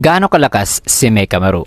Gaano kalakas si Mekamaru?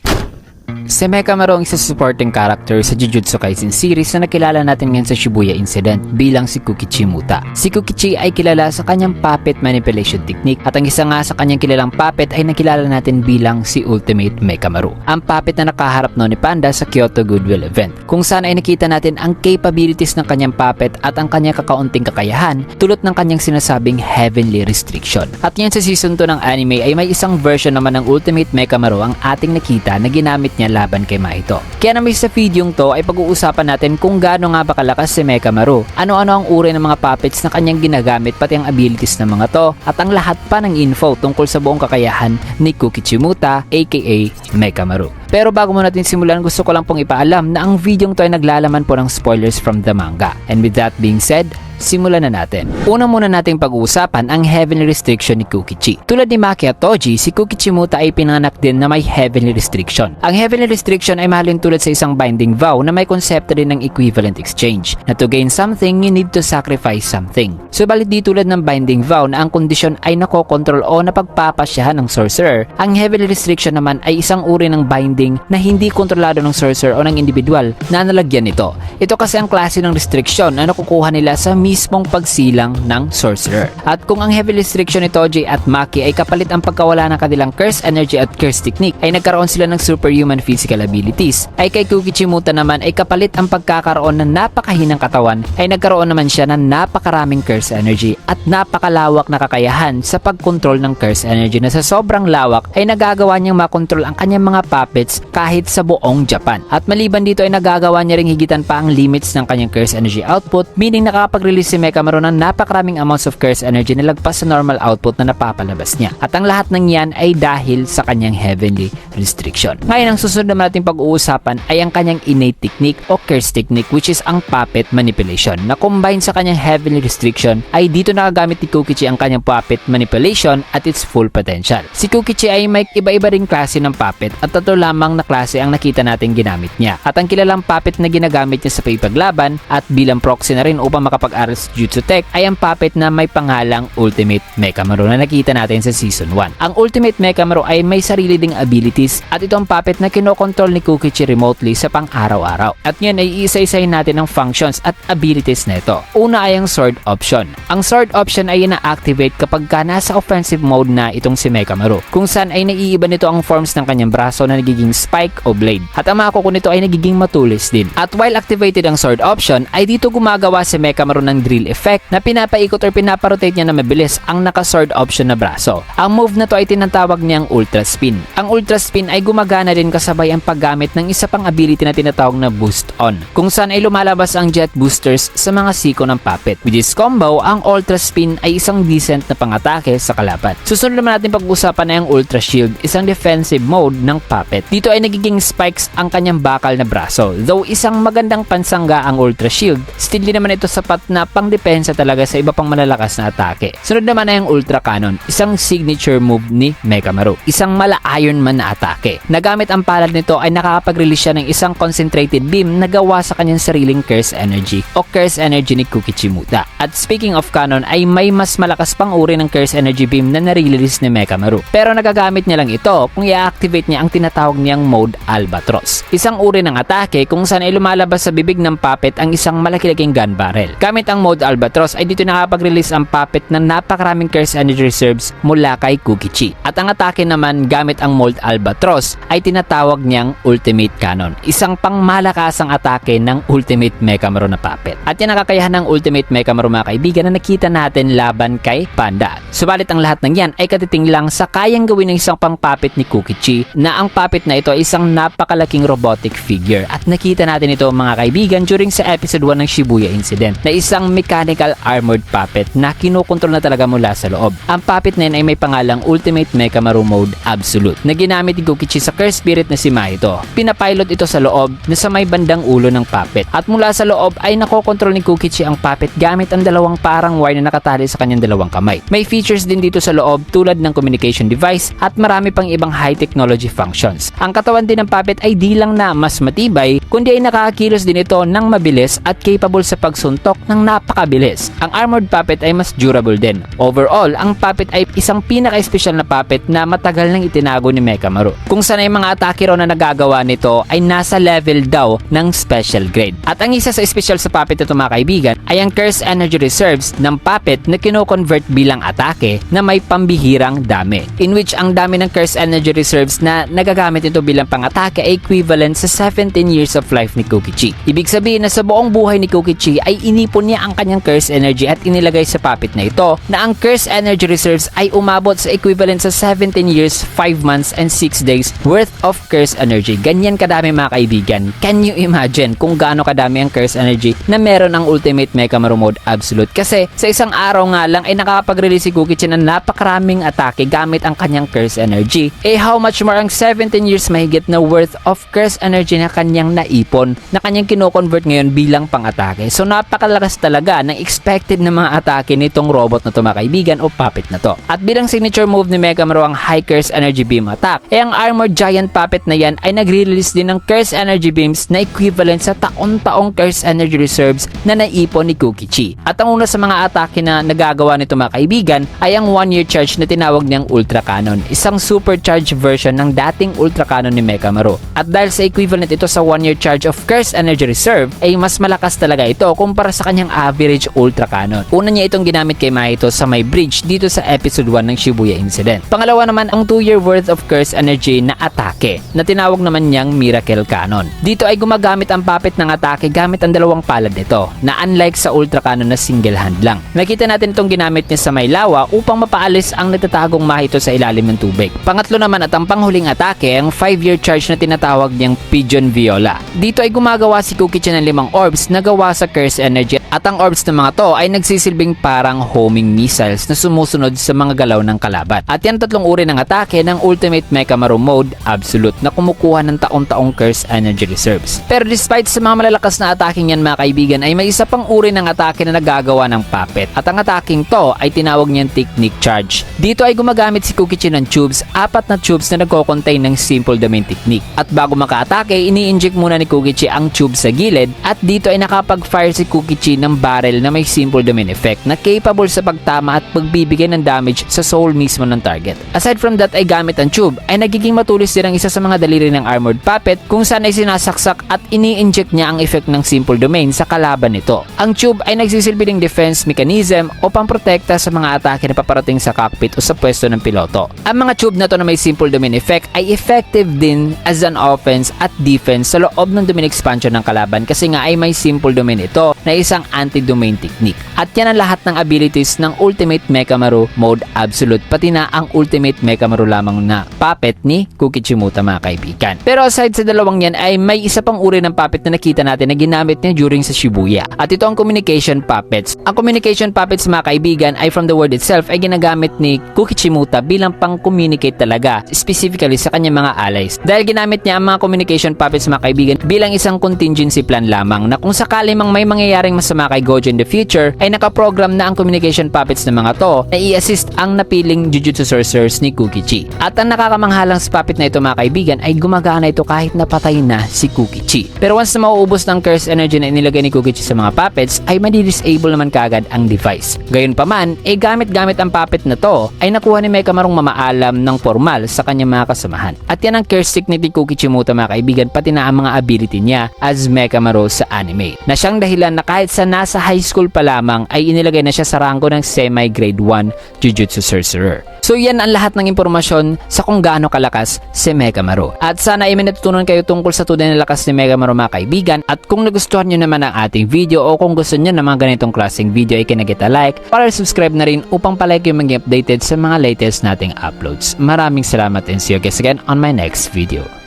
Si Mekamaru ang isa sa supporting character sa Jujutsu Kaisen series na nakilala natin ngayon sa Shibuya Incident bilang si Kukichi Muta. Si Kukichi ay kilala sa kanyang puppet manipulation technique at ang isa nga sa kanyang kilalang puppet ay nakilala natin bilang si Ultimate Mekamaru. Ang puppet na nakaharap noon ni Panda sa Kyoto Goodwill event kung saan ay nakita natin ang capabilities ng kanyang puppet at ang kanyang kakaunting kakayahan tulad ng kanyang sinasabing heavenly restriction. At ngayon sa season 2 ng anime ay may isang version naman ng Ultimate Mekamaru ang ating nakita na ginamit niya laban kay Mahito. Kaya naman sa videong to ay pag-uusapan natin kung gaano nga ba kalakas si Mekamaru, ano-ano ang uri ng mga puppets na kanyang ginagamit pati ang abilities ng mga to at ang lahat pa ng info tungkol sa buong kakayahan ni Kukichi Muta aka Mekamaru. Pero bago mo natin simulan, gusto ko lang pong ipaalam na ang videong to ay naglalaman po ng spoilers from the manga. And with that being said, simulan na natin. Una muna nating pag-uusapan ang heavenly restriction ni Kukichi. Tulad ni Maki at Toji, si Kukichi Muta ay pinanganak din na may heavenly restriction. Ang heavenly restriction ay mahalin tulad sa isang binding vow na may konsepto din ng equivalent exchange, na to gain something, you need to sacrifice something. Subalit di tulad ng binding vow na ang kondisyon ay nakokontrol o napagpapasyahan ng sorcerer, ang heavenly restriction naman ay isang uri ng binding na hindi kontrolado ng sorcerer o ng individual na nalagyan nito. Ito kasi ang klase ng restriction na nakukuha nila sa mismong pagsilang ng sorcerer. At kung ang heavy restriction ni Toji at Maki ay kapalit ang pagkawala ng kanilang curse energy at curse technique ay nagkaroon sila ng superhuman physical abilities, ay kay Kukichi Muta naman ay kapalit ang pagkakaroon ng napakahinang katawan ay nagkaroon naman siya ng napakaraming curse energy at napakalawak na kakayahan sa pagkontrol ng curse energy na sa sobrang lawak ay nagagawa niyang makontrol ang kanyang mga puppets kahit sa buong Japan. At maliban dito ay nagagawa niya ring higitan pa ang limits ng kanyang curse energy output, meaning nakakapag-release si Mekamaru ng napakaraming amounts of curse energy na lagpas sa normal output na napapalabas niya. At ang lahat ng yan ay dahil sa kanyang heavenly restriction. Ngayon ang susunod naman nating pag-uusapan ay ang kanyang innate technique o curse technique, which is ang puppet manipulation, na combine sa kanyang heavenly restriction ay dito nakagamit ni Kukichi ang kanyang puppet manipulation at its full potential. Si Kukichi ay may iba-iba ring klase ng puppet at tatlo lamang na klase ang nakita natin ginamit niya. At ang kilalang puppet na ginagamit niya sa pagpaglaban at bilang proxy na rin upang makapag-aral sa Jutsu Tech ay ang puppet na may pangalang Ultimate Mekamaru na nakita natin sa Season 1. Ang Ultimate Mekamaru ay may sarili ding abilities at ito ang puppet na kinokontrol ni Kukichi remotely sa pang-araw-araw. At ngayon ay isa-isahin natin ang functions at abilities na ito. Una ay ang Sword Option. Ang Sword Option ay ina-activate kapag nasa offensive mode na itong si Mekamaru, kung saan ay naiiba nito ang forms ng kanyang braso na nagiging spike o blade. At ang mga kuko nito ay nagiging matulis din. At while activated ang Sword Option, ay dito gumagawa si Mekamaru ng drill effect na pinapaikot or pinaparotate niya na mabilis ang naka-Sword Option na braso. Ang move na to ay tinatawag niyang Ultra Spin. Ang Ultra Spin ay gumagana din kasabay ang paggamit ng isa pang ability na tinatawag na Boost On, kung saan ay lumalabas ang jet boosters sa mga siko ng puppet. With this combo, ang Ultra Spin ay isang decent na pangatake sa kalaban. Susunod naman natin pag-usapan ay ang Ultra Shield, isang defensive mode ng puppet. Dito ay nagiging spikes ang kanyang bakal na braso. Though isang magandang pansangga ang Ultra Shield, still di naman ito sapat na pangdepensa talaga sa iba pang malalakas na atake. Sunod naman ay ang Ultra Cannon, isang signature move ni Mekamaru, isang mala Iron Man na atake. Nagamit ang palad nito ay nakakapag-release siya ng isang concentrated beam na gawa sa kanyang sariling curse energy o curse energy ni Kukichi Muta. At speaking of cannon ay may mas malakas pang uri ng curse energy beam na nare-release ni Mekamaru. Pero nagagamit niya lang ito kung i-activate niya ang tinatawag niyang mode Albatross, isang uri ng atake kung saan ay lumalabas sa bibig ng puppet ang isang malaki-laking gun barrel. Gamit ang mode Albatross ay dito nakapag-release ang puppet ng napakaraming curse energy reserves mula kay Kukichi. At ang atake naman gamit ang mode Albatross ay tinatawag niyang Ultimate Cannon, isang pangmalakasang atake ng Ultimate Mekamaru na puppet. At yan ang kakayahan ng Ultimate Mekamaru mga kaibigan na nakita natin laban kay Panda. Subalit ang lahat ng yan ay katiting lang sa kayang gawin ng isang pang puppet ni Kukichi, na ang puppet na ito ay isang napakalaking robotic figure. At nakita natin ito mga kaibigan during sa episode 1 ng Shibuya Incident, na isang mechanical armored puppet na kinukontrol na talaga mula sa loob. Ang puppet na yun ay may pangalang Ultimate Mekamaru Mode Absolute na ginamit ni Kukichi sa curse spirit na si Mahito. Pinapilot ito sa loob na sa may bandang ulo ng puppet. At mula sa loob ay nakokontrol ni Kukichi ang puppet gamit ang dalawang parang wire na nakatali sa kanyang dalawang kamay. May features din dito sa loob tulad ng communication device at marami pang ibang high technology functions. Ang katawan din ng puppet ay di lang na mas matibay, kundi ay nakakakilos din ito ng mabilis at capable sa pagsuntok ng napakabilis. Ang armored puppet ay mas durable din. Overall, ang puppet ay isang pinaka-espesyal na puppet na matagal nang itinago ni Mekamaru. Kung saan ay mga atake raw na nagagawa nito ay nasa level daw ng special grade. At ang isa sa espesyal sa puppet na ito mga kaibigan ay ang curse energy reserves ng puppet na kino-convert bilang atake na may pambihirang dami. In which ang dami ng curse energy reserves na nagagamit ito bilang pang-atake ay equivalent sa 17 years of life ni Kokichi. Ibig sabihin na sa buong buhay ni Kokichi ay inipon niya ang kanyang curse energy at inilagay sa puppet na ito na ang curse energy reserves ay umabot sa equivalent sa 17 years, 5 months, and 6 days worth of curse energy. Ganyan kadami mga kaibigan. Can you imagine kung gaano kadami ang curse energy na meron ang Ultimate Mekamaru Mode Absolute? Kasi sa isang araw nga lang ay nakakapag-release si Kokichi ng napakaraming atake gamit ang kanyang curse energy. How much more ang 17 years mahigit na worth of curse energy na kanyang naipon na kanyang kino-convert ngayon bilang pang-atake. So napakalakas talaga ng expected na mga atake nitong robot na to mga kaibigan o puppet na to. At bilang signature move ni Mekamaru ang High Curse Energy Beam Attack, ang Armored Giant Puppet na yan ay nagre-release din ng Curse Energy Beams na equivalent sa taon-taong Curse Energy Reserves na naipon ni Kokichi. At ang una sa mga atake na nagagawa nito mga kaibigan ay ang 1-year charge na tinawag niyang Ultra Cannon, isang supercharged version ng dating Ultra Cannon ni Mekamaru. At dahil sa equivalent ito sa 1-year charge of Curse Energy Reserve ay mas malakas talaga ito kumpara sa kanyang average Ultra Cannon. Una niya itong ginamit kay Mahito sa may bridge dito sa episode 1 ng Shibuya Incident. Pangalawa naman ang 2-year worth of Curse Energy na atake na tinawag naman niyang Miracle Cannon. Dito ay gumagamit ang puppet ng atake gamit ang dalawang palad nito na unlike sa Ultra Cannon na single hand lang. Nakita natin itong ginamit niya sa may lawa upang mapaalis ang natatagong Mahito sa ilalim ng tubig. Pangatlo naman at ang panghuling atake ang 5-year charge na tinatawag niyang Pigeon Viola. Dito ay gumagawa si Kokichi ng 5 orbs na gawa sa Curse Energy at ang orbs ng mga to ay nagsisilbing parang homing missiles na sumusunod sa mga galaw ng kalaban. At yan tatlong uri ng atake ng Ultimate Mekamaru Mode Absolute na kumukuha ng taong-taong Curse Energy Reserves. Pero despite sa mga malalakas na ataking yan mga kaibigan ay may isa pang uri ng atake na nagagawa ng puppet. At ang ataking to ay tinawag niyang Technique Charge. Dito ay gumagamit si Kokichi ng tubes, 4 na tubes na nagko-contain ng Simple Domain Technique. At bago maka-atake, ini-inject muna ni Kokichi ang tube sa gilid at dito ay nakapag-fire si Kokichi ng barrel na may Simple Domain Effect na capable sa pagtama at pagbibigay ng damage sa soul mismo ng target. Aside from that ay gamit ang tube ay nagiging matulis din ang isa sa mga daliri ng armored puppet kung saan ay sinasaksak at ini-inject niya ang effect ng Simple Domain sa kalaban nito. Ang tube ay nagsisilbi ng defense mechanism o pamprotekta sa mga atake na paparating sa cockpit o sa pwesto ng piloto. Ang mga tube na to na may Simple Domain Effect ay effective din as an offense at defense sa loob ng domain expansion ng kalaban kasi nga ay may Simple Domain ito na isang anti-domain technique. At yan ang lahat ng abilities ng Ultimate Mekamaru Mode Absolute pati na ang Ultimate Mekamaru lamang na puppet ni Kokichi mga kaibigan. Pero aside sa dalawang yan ay may isa pang uri ng puppet na nakita natin na ginamit niya during sa Shibuya. At ito ang Communication Puppets. Ang Communication Puppets mga kaibigan ay from the word itself ay ginagamit ni Kokichi bilang pang-communicate talaga specifically sa kanyang mga allies. Dahil ginamit niya ang mga Communication Puppets mga kaibigan bilang isang contingency plan lamang na kung sakali mang may mangyayaring masama kay Gojo in the future ay nakaprogram na ang Communication Puppets ng mga to na i-assist ang napiling Jujutsu Sorcerers ni Kokichi. At ang nakakamanghalang sa puppet na ito mga kaibigan ay gumagana ito kahit napatay na si Kokichi. Pero once na mauubos ng curse energy na inilagay ni Kokichi sa mga puppets ay madi-disable naman kaagad ang device. Gayunpaman, gamit-gamit ang puppet na to ay nakuha ni Mekamarung mamaalam ng formal sa kanyang mga kasamahan. At yan ang curse technique ni Kokichi mga kaibigan pati na ang mga ability niya as Mekamaru sa anime. Na siyang dahilan na kahit sa nasa high school pa lamang ay inilagay na siya sa rango ng semi-grade 1 Jujutsu Sorcerer. So yan ang lahat ng impormasyon sa kung gaano kalakas si Mekamaru. At sana ay may natutunan kayo tungkol sa tunay na lakas ni Mekamaru mga kaibigan. At kung nagustuhan nyo naman ang ating video o kung gusto nyo ng mga ganitong klaseng video ay kinagit a like para subscribe na rin upang palike yung maging updated sa mga latest nating uploads. Maraming salamat and see you guys again on my next video.